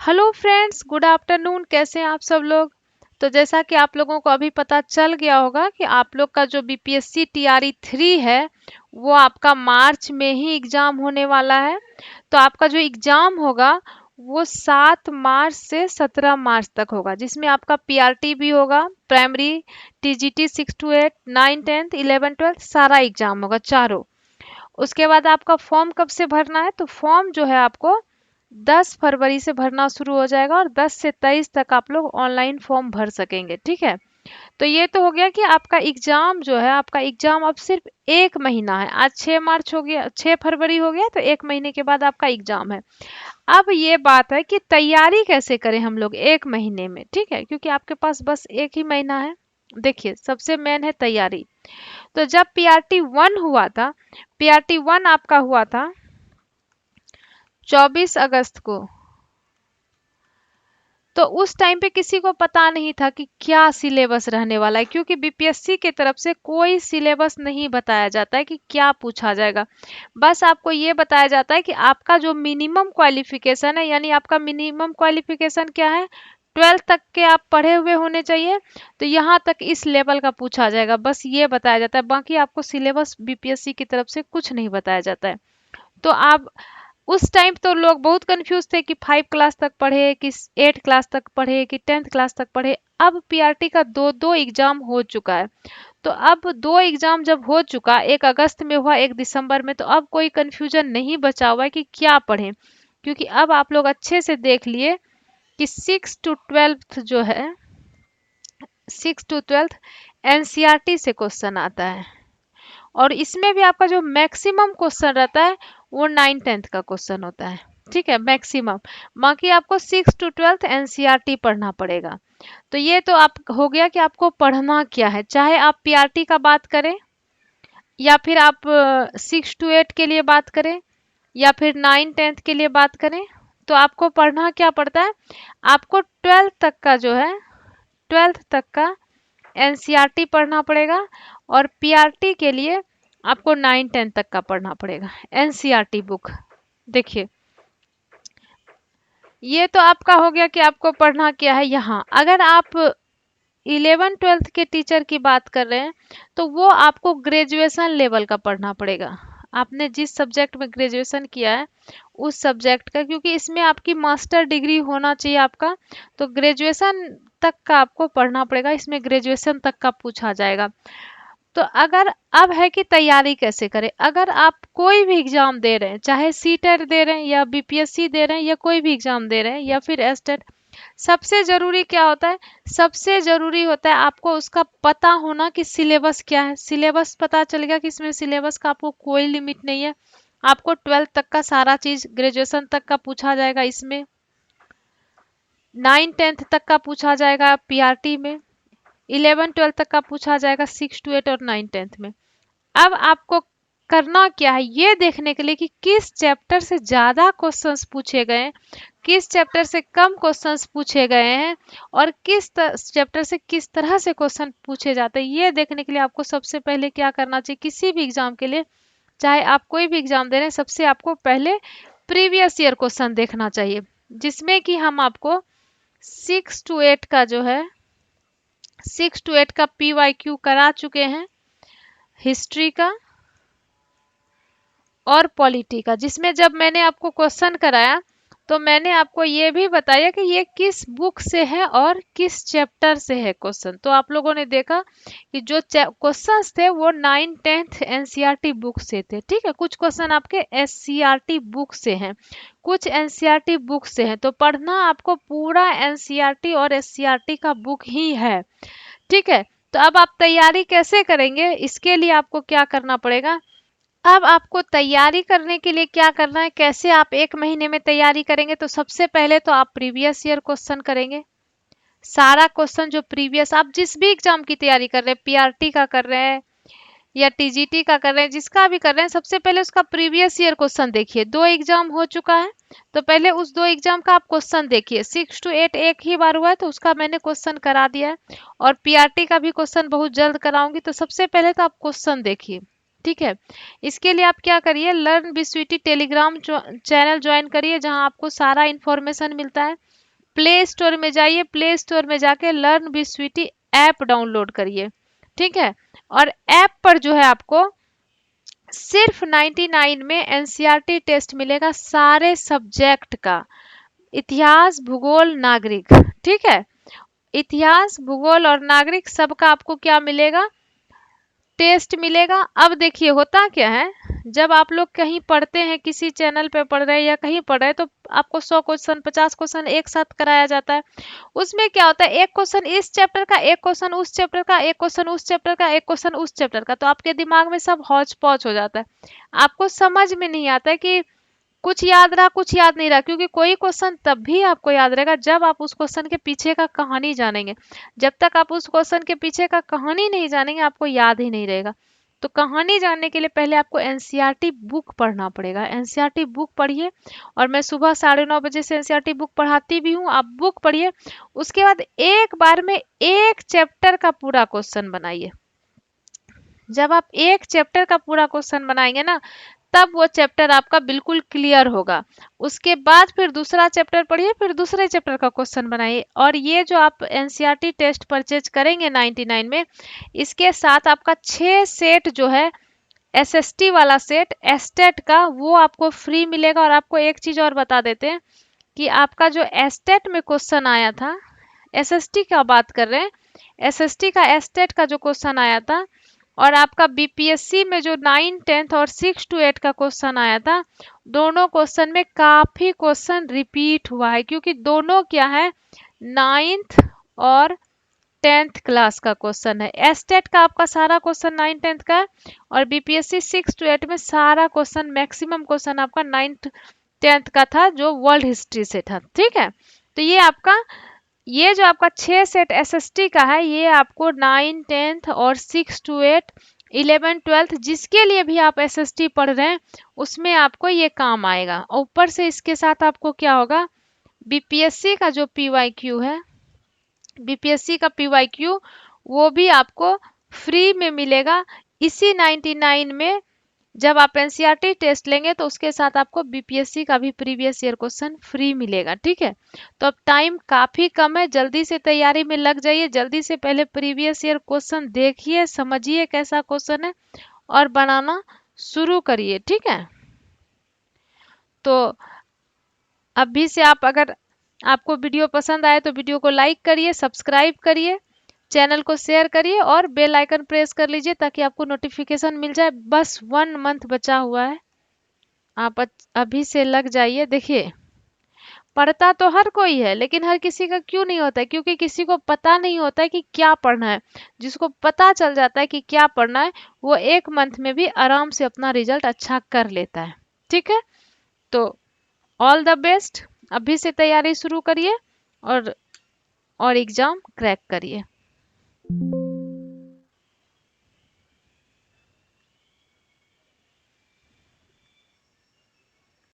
Hello friends, good afternoon. कैसे हैं आप सब लोग? तो जैसा कि आप लोगों को अभी पता चल गया होगा कि आप लोग का जो बीपीएससी टीआरई 3 है वो आपका मार्च में ही एग्जाम होने वाला है। तो आपका जो एग्जाम होगा वो 7 मार्च से 17 मार्च तक होगा, जिसमें आपका पीआरटी भी होगा, प्राइमरी, टीजीटी 6 to 8, 9 10 11 12 सारा एग्जाम होगा चारों। उसके बाद आपका फॉर्म कब से भरना है? तो फॉर्म जो है आपको 10 फरवरी से भरना शुरू हो जाएगा और 10 से 23 तक आप लोग ऑनलाइन फॉर्म भर सकेंगे। ठीक है, तो ये तो हो गया कि आपका एग्जाम जो है, आपका एग्जाम अब सिर्फ 1 महीना है। आज 6 मार्च हो गया, 6 फरवरी हो गया, तो 1 महीने के बाद आपका एग्जाम है। अब ये बात है कि तैयारी कैसे करें हम लोग 1 महीने में। ठीक है, क्योंकि आपके पास बस 1 ही महीना है। देखिए, सबसे मेन है तैयारी। तो जब पीआरटी 1 हुआ था, पीआरटी 1 आपका हुआ था 24 अगस्त को। तो उस टाइम पे किसी को पता नहीं था कि क्या सिलेबस रहने वाला है, क्योंकि बीपीएससी की तरफ से कोई सिलेबस नहीं बताया जाता है कि क्या पूछा जाएगा। बस आपको ये बताया जाता है कि आपका जो मिनिमम क्वालिफिकेशन है, यानी आपका मिनिमम क्वालिफिकेशन क्या है, 12th तक के आप पढ़े हुए होने चाहिए। तो यहाँ तक इस लेवल का पूछा जाएगा, बस ये बताया जाता है। बाकी आपको सिलेबस बीपीएससी की तरफ से कुछ नहीं बताया जाता है। तो आप उस टाइम तो लोग बहुत कंफ्यूज थे कि 5 क्लास तक पढ़े कि 8 क्लास तक पढ़े कि 10th क्लास तक पढ़े। अब पीआरटी का दो दो एग्जाम हो चुका है। तो अब दो एग्जाम जब हो चुका, एक अगस्त में हुआ, एक दिसंबर में, तो अब कोई कंफ्यूजन नहीं बचा हुआ है कि क्या पढ़ें। क्योंकि अब आप लोग अच्छे से देख लिए कि 6 to 12 जो है, 6 to 12 एनसीईआरटी से क्वेश्चन आता है। और इसमें भी आपका जो मैक्सिमम क्वेश्चन रहता है वो 9 10 का क्वेश्चन होता है। ठीक है, मैक्सिमम। बाकी आपको 6 to 12 एनसीईआरटी पढ़ना पड़ेगा। तो ये तो आप हो गया कि आपको पढ़ना क्या है, चाहे आप पीआरटी का बात करें या फिर आप 6 to 8 के लिए बात करें या फिर 9 10 के लिए बात करें। तो आपको पढ़ना क्या पड़ता है? आपको 12 तक का जो है, 12 तक का एनसीईआरटी पढ़ना पड़ेगा। और पीआरटी के लिए आपको 9 10 तक का पढ़ना पड़ेगा एनसीईआरटी बुक। देखिए, ये तो आपका हो गया कि आपको पढ़ना क्या है। यहाँ अगर आप 11 12 के टीचर की बात कर रहे हैं तो वो आपको ग्रेजुएशन लेवल का पढ़ना पड़ेगा। आपने जिस सब्जेक्ट में ग्रेजुएशन किया है उस सब्जेक्ट का, क्योंकि इसमें आपकी मास्टर डिग्री होना चाहिए आपका। तो ग्रेजुएशन तक का आपको पढ़ना पड़ेगा, इसमें ग्रेजुएशन तक का पूछा जाएगा। तो अगर अब है कि तैयारी कैसे करें। अगर आप कोई भी एग्जाम दे रहे हैं, चाहे सीटेट दे रहे हैं या बीपीएससी दे रहे हैं या कोई भी एग्जाम दे रहे हैं या फिर एस्टेट, सबसे जरूरी क्या होता है? सबसे जरूरी होता है आपको उसका पता होना कि सिलेबस क्या है। सिलेबस पता चल गया कि इसमें सिलेबस का आपको कोई लिमिट नहीं है। आपको 12th तक का सारा चीज, ग्रेजुएशन तक का पूछा जाएगा, इसमें 9 10 तक का पूछा जाएगा पीआरटी में, 11 12 तक का पूछा जाएगा 6 to 8 और 9 10 में। अब आपको करना क्या है, ये देखने के लिए कि किस चैप्टर से ज्यादा क्वेश्चंस पूछे गए हैं, किस चैप्टर से कम क्वेश्चंस पूछे गए हैं, और किस चैप्टर से किस तरह से क्वेश्चन पूछे जाते हैं। ये देखने के लिए आपको सबसे पहले क्या करना चाहिए, किसी भी एग्जाम के लिए, चाहे आप कोई भी एग्जाम दे रहे हैं, सबसे आपको पहले प्रीवियस ईयर क्वेश्चन देखना चाहिए, जिसमें कि हम आपको 6 to 8 का जो है, 6 to 8 का पीवाईक्यू करा चुके हैं, हिस्ट्री का और पॉलिटी का, जिसमें जब मैंने आपको क्वेश्चन कराया तो मैंने आपको ये भी बताया कि ये किस बुक से है और किस चैप्टर से है क्वेश्चन। तो आप लोगों ने देखा कि जो क्वेश्चंस थे वो 9 10 एनसीईआरटी बुक से थे। ठीक है, कुछ क्वेश्चन आपके एससीईआरटी बुक से हैं, कुछ एनसीईआरटी बुक से हैं। तो पढ़ना आपको पूरा एनसीईआरटी और एससीईआरटी का बुक ही है। ठीक है, तो अब आप तैयारी कैसे करेंगे, इसके लिए आपको क्या करना पड़ेगा। अब आपको तैयारी करने के लिए क्या करना है, कैसे आप 1 महीने में तैयारी करेंगे। तो सबसे पहले तो आप प्रीवियस ईयर क्वेश्चन करेंगे। सारा क्वेश्चन जो प्रीवियस, आप जिस भी एग्जाम की तैयारी कर रहे हैं, पीआरटी का कर रहे हैं या टीजीटी का कर रहे हैं, जिसका भी कर रहे हैं, सबसे पहले उसका प्रीवियस ईयर क्वेश्चन देखिए। 2 एग्जाम हो चुका है तो पहले उस 2 एग्जाम का आप क्वेश्चन देखिए। 6 to 8 एक ही बार हुआ है तो उसका मैंने क्वेश्चन करा दिया है, और पीआरटी का भी क्वेश्चन बहुत जल्द कराऊंगी। तो सबसे पहले तो आप क्वेश्चन देखिए। ठीक है। इसके लिए आप क्या करिए, learn B sweety Telegram channel join करिए, जहां आपको सारा इंफॉर्मेशन मिलता है। प्ले स्टोर में जाइए, प्ले स्टोर में जाके learn B sweety app download करिए। ठीक है। और ऐप पर जो है आपको सिर्फ 99 में एनसीईआरटी टेस्ट मिलेगा सारे सब्जेक्ट का, इतिहास भूगोल नागरिक। ठीक है। इतिहास भूगोल और नागरिक सबका आपको क्या मिलेगा, टेस्ट मिलेगा। अब देखिए होता क्या है, जब आप लोग कहीं पढ़ते हैं, किसी चैनल पे पढ़ रहे हैं या कहीं पढ़ रहे हैं, तो आपको 100 क्वेश्चन 50 क्वेश्चन एक साथ कराया जाता है। उसमें क्या होता है, एक क्वेश्चन इस चैप्टर का, एक क्वेश्चन उस चैप्टर का, एक क्वेश्चन उस चैप्टर का, एक क्वेश्चन उस चैप्टर का, तो आपके दिमाग में सब हौच पौच हो जाता है। आपको समझ में नहीं आता है कि कुछ याद रहा कुछ याद नहीं रहा, क्योंकि कोई क्वेश्चन तब भी आपको याद रहेगा जब आप उस क्वेश्चन के पीछे का कहानी जानेंगे। जब तक आप उस क्वेश्चन के पीछे का कहानी नहीं जानेंगे, आपको याद ही नहीं रहेगा। तो कहानी जानने के लिए पहले आपको एनसीईआरटी बुक पढ़ना पड़ेगा। एनसीईआरटी बुक पढ़िए, और मैं सुबह 9:30 बजे से एनसीईआरटी बुक पढ़ाती भी हूँ, आप बुक पढ़िए। उसके बाद एक बार में एक चैप्टर का पूरा क्वेश्चन बनाइए। जब आप एक चैप्टर का पूरा क्वेश्चन बनाएंगे ना, तब वो चैप्टर आपका बिल्कुल क्लियर होगा। उसके बाद फिर दूसरा चैप्टर पढ़िए, फिर दूसरे चैप्टर का क्वेश्चन बनाइए। और ये जो आप एनसीईआरटी टेस्ट परचेज करेंगे 99 में, इसके साथ आपका 6 सेट जो है एसएसटी वाला सेट एस्टेट का, वो आपको फ्री मिलेगा। और आपको एक चीज और बता देते हैं कि आपका जो एस्टेट में क्वेश्चन आया था, एसएसटी का बात कर रहे हैं, एसएसटी का एस्टेट का जो क्वेश्चन आया था, और आपका बीपीएससी में जो 9, 10 और 6 to 8 का क्वेश्चन आया था, दोनों क्वेश्चन में काफी क्वेश्चन रिपीट हुआ है, क्योंकि दोनों क्या है, 9th और 10th क्लास का क्वेश्चन है। एस्टेट का आपका सारा क्वेश्चन 9, 10th का है, और बीपीएससी 6 to 8 में सारा क्वेश्चन, मैक्सिमम क्वेश्चन आपका 9th 10th का था, जो वर्ल्ड हिस्ट्री से था। ठीक है। तो ये जो आपका 6 सेट एसएसटी का है, ये आपको 9, 10th और 6 to 8, 11, 12 जिसके लिए भी आप एसएसटी पढ़ रहे हैं, उसमें आपको ये काम आएगा। ऊपर से इसके साथ आपको क्या होगा, बीपीएससी का जो पीवाईक्यू है, बीपीएससी का पीवाईक्यू वो भी आपको फ्री में मिलेगा। इसी 99 में जब आप एनसीईआरटी टेस्ट लेंगे, तो उसके साथ आपको बीपीएससी का भी प्रीवियस ईयर क्वेश्चन फ्री मिलेगा। ठीक है। तो अब टाइम काफी कम है, जल्दी से तैयारी में लग जाइए। जल्दी से पहले प्रीवियस ईयर क्वेश्चन देखिए, समझिए कैसा क्वेश्चन है, और बनाना शुरू करिए। ठीक है। तो अभी से आप, अगर आपको वीडियो पसंद आए तो वीडियो को लाइक करिए, सब्सक्राइब करिए, चैनल को शेयर करिए, और बेल आइकन प्रेस कर लीजिए, ताकि आपको नोटिफिकेशन मिल जाए। बस 1 मंथ बचा हुआ है, आप अभी से लग जाइए। देखिए, पढ़ता तो हर कोई है, लेकिन हर किसी का क्यों नहीं होता है, क्योंकि किसी को पता नहीं होता है कि क्या पढ़ना है। जिसको पता चल जाता है कि क्या पढ़ना है, वो 1 मंथ में भी आराम से अपना रिजल्ट अच्छा कर लेता है। ठीक है। तो ऑल द बेस्ट, अभी से तैयारी शुरू करिए, और एग्जाम क्रैक करिए।